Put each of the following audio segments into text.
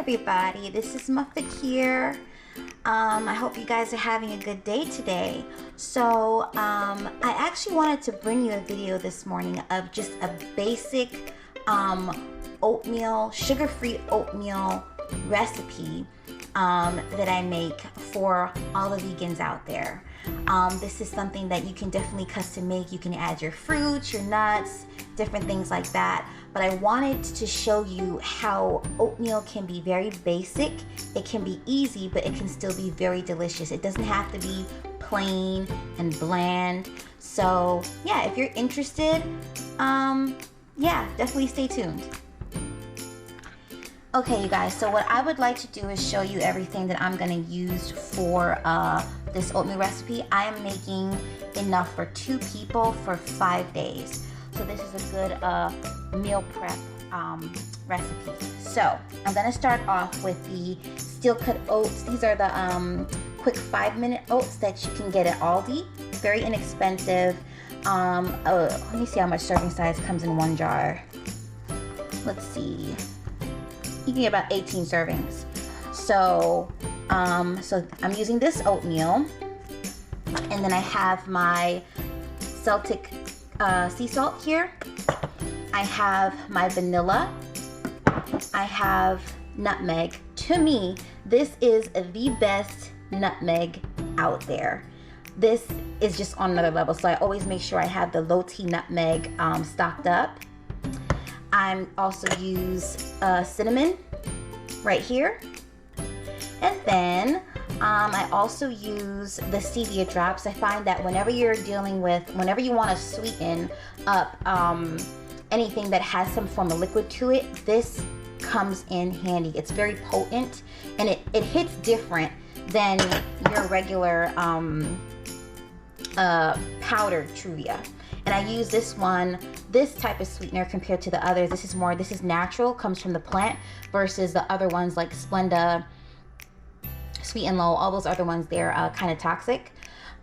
everybody, this is Muffet here. I hope you guys are having a good day today. So I actually wanted to bring you a video this morning of just a basic oatmeal, sugar-free oatmeal recipe that I make for all the vegans out there. This is something that you can definitely custom make. You can add your fruits, your nuts, different things like that. But I wanted to show you how oatmeal can be very basic. It can be easy, but it can still be very delicious. It doesn't have to be plain and bland. So yeah, if you're interested, yeah, definitely stay tuned. Okay, you guys, so what I would like to do is show you everything that I'm gonna use for this oatmeal recipe. I am making enough for 2 people for 5 days. So this is a good meal prep recipe. So I'm gonna start off with the steel cut oats. These are the quick 5-minute oats that you can get at Aldi. Very inexpensive. Let me see how much serving size comes in 1 jar. Let's see. You can get about 18 servings. So, so I'm using this oatmeal, and then I have my Celtic sea salt here. I have my vanilla. I have nutmeg. To me, this is the best nutmeg out there. This is just on another level, so I always make sure I have the low T nutmeg stocked up. I also use cinnamon right here, and then I also use the stevia drops. I find that whenever you want to sweeten up anything that has some form of liquid to it, this comes in handy. It's very potent, and it hits different than your regular powdered Truvia. And I use this type of sweetener compared to the others. This is natural, comes from the plant, versus the other ones like Splenda, Sweet and Low, all those other ones, they're kind of toxic.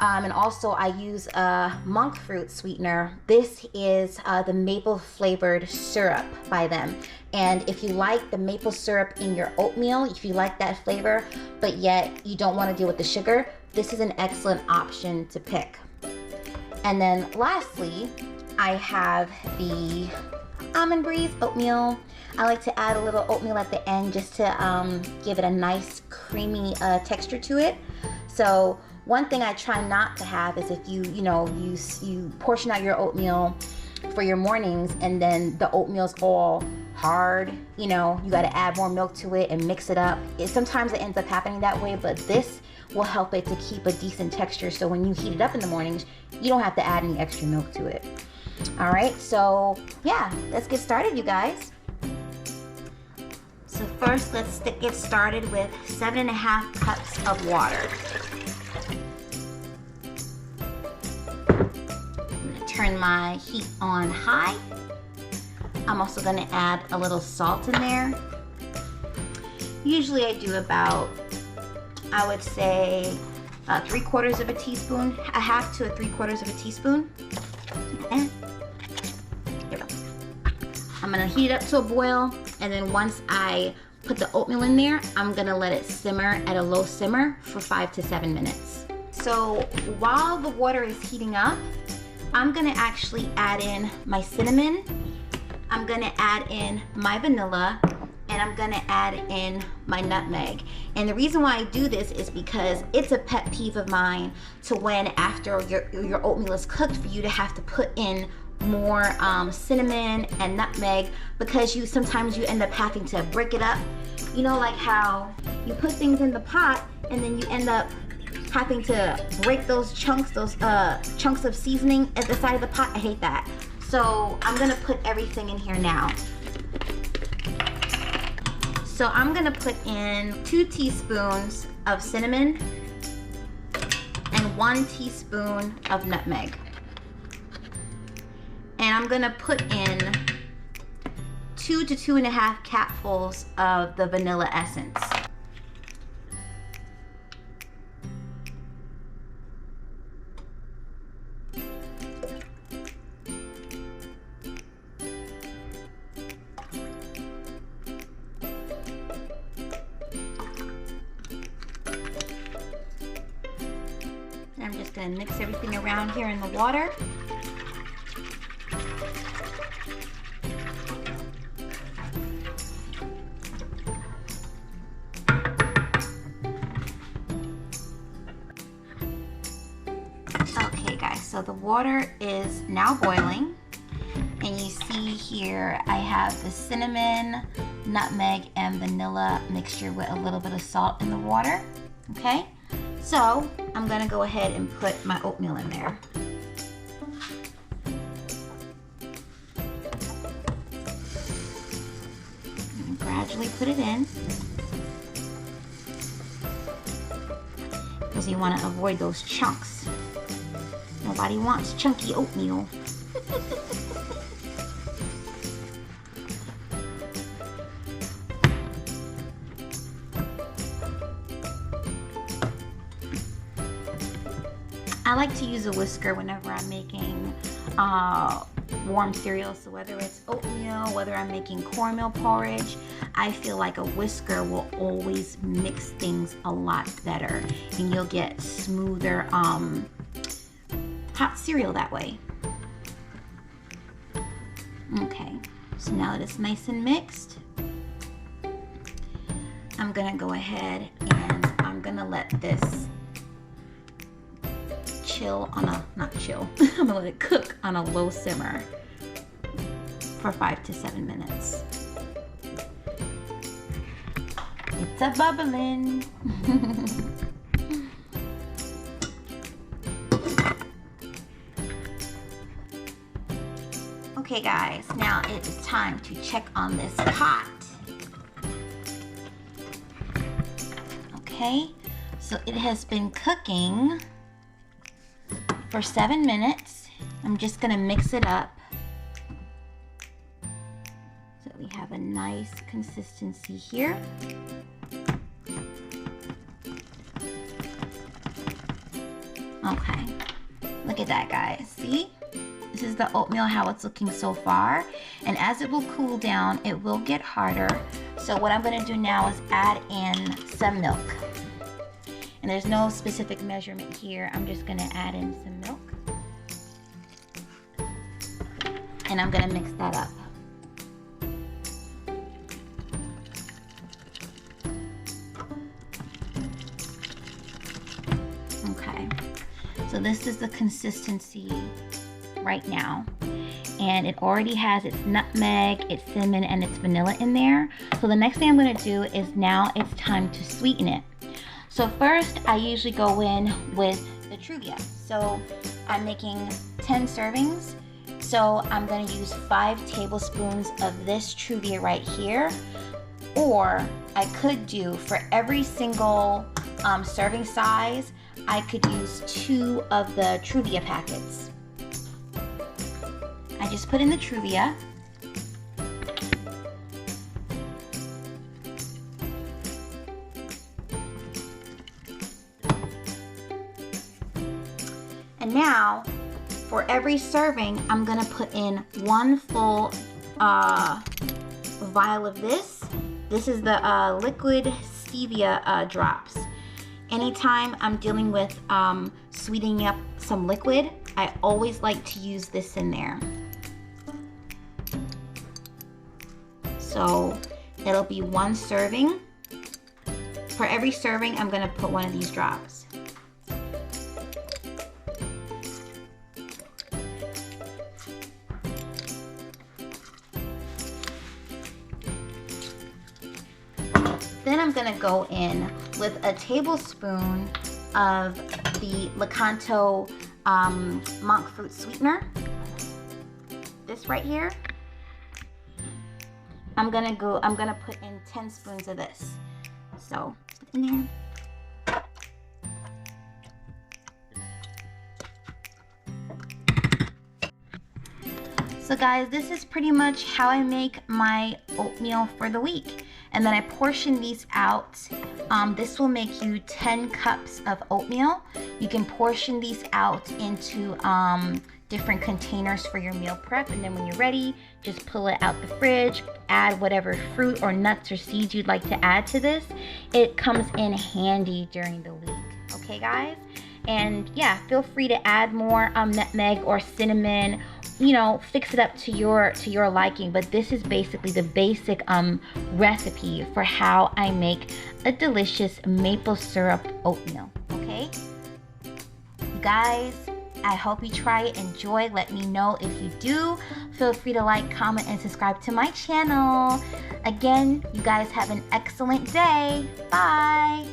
And also I use a monk fruit sweetener. This is the maple flavored syrup by them. And if you like the maple syrup in your oatmeal, if you like that flavor, but yet you don't want to deal with the sugar, this is an excellent option to pick. And then lastly, I have the Almond Breeze oatmeal. I like to add a little oatmeal at the end just to give it a nice creamy texture to it. So one thing I try not to have is if you portion out your oatmeal for your mornings and then the oatmeal's all hard, you got to add more milk to it and mix it up. Sometimes it ends up happening that way, but this will help it to keep a decent texture, so when you heat it up in the mornings, you don't have to add any extra milk to it. All right, so yeah, let's get started, you guys. So first, let's get started with 7.5 cups of water. I'm gonna turn my heat on high. I'm also gonna add a little salt in there. Usually I do about, I would say, 3/4 of a teaspoon, a half to 3/4 of a teaspoon. And here we go. I'm gonna heat it up to a boil, and then once I put the oatmeal in there, I'm gonna let it simmer at a low simmer for 5 to 7 minutes. So while the water is heating up, I'm gonna actually add in my cinnamon, I'm gonna add in my vanilla, and I'm gonna add in my nutmeg. And the reason why I do this is because it's a pet peeve of mine to when after your oatmeal is cooked for you to have to put in more cinnamon and nutmeg, because sometimes you end up having to break it up. You know, like how you put things in the pot and then you end up having to break those chunks of seasoning at the side of the pot. I hate that. So I'm gonna put everything in here now. So I'm gonna put in 2 teaspoons of cinnamon and 1 teaspoon of nutmeg. And I'm gonna put in 2 to 2.5 capfuls of the vanilla essence. just gonna mix everything around here in the water. Okay guys, so the water is now boiling. And you see here, I have the cinnamon, nutmeg, and vanilla mixture with a little bit of salt in the water, okay? So, I'm gonna go ahead and put my oatmeal in there. And gradually put it in. Because you wanna avoid those chunks. Nobody wants chunky oatmeal. I like to use a whisker whenever I'm making warm cereal. So whether it's oatmeal, whether I'm making cornmeal porridge, I feel like a whisker will always mix things a lot better. And you'll get smoother hot cereal that way. Okay, so now that it's nice and mixed, I'm gonna go ahead and I'm gonna let this chill on a, not chill, I'm gonna let it cook on a low simmer for 5 to 7 minutes. It's a bubbling. Okay guys, now it is time to check on this pot. Okay, so it has been cooking for 7 minutes. I'm just gonna mix it up so we have a nice consistency here. Okay, look at that guys, see? This is the oatmeal, how it's looking so far. And as it will cool down, it will get harder. So what I'm gonna do now is add in some milk. And there's no specific measurement here. I'm just gonna add in some milk. And I'm gonna mix that up. Okay, so this is the consistency right now, and it already has its nutmeg, its cinnamon, and its vanilla in there. So the next thing I'm going to do is now it's time to sweeten it. So first I usually go in with the Truvia. So I'm making 10 servings, so I'm going to use 5 tablespoons of this Truvia right here, or I could do for every single serving size, I could use 2 of the Truvia packets. I just put in the Truvia. And now, for every serving, I'm gonna put in 1 full vial of this. This is the liquid stevia drops. Anytime I'm dealing with sweetening up some liquid, I always like to use this in there. So it'll be 1 serving. For every serving, I'm gonna put 1 of these drops. Then I'm gonna go in with a tablespoon of the Lakanto monk fruit sweetener. This right here. I'm gonna put in 10 spoons of this. So, put in there. So guys, this is pretty much how I make my oatmeal for the week. And then I portion these out. This will make you 10 cups of oatmeal. You can portion these out into different containers for your meal prep, and then when you're ready, just pull it out the fridge, add whatever fruit or nuts or seeds you'd like to add to this. It comes in handy during the week. Okay guys? And yeah, feel free to add more nutmeg or cinnamon, you know, fix it up to your liking. But this is basically the basic recipe for how I make a delicious maple syrup oatmeal. Okay, you guys, I hope you try it, enjoy. Let me know if you do. Feel free to like, comment, and subscribe to my channel. Again, you guys have an excellent day. Bye.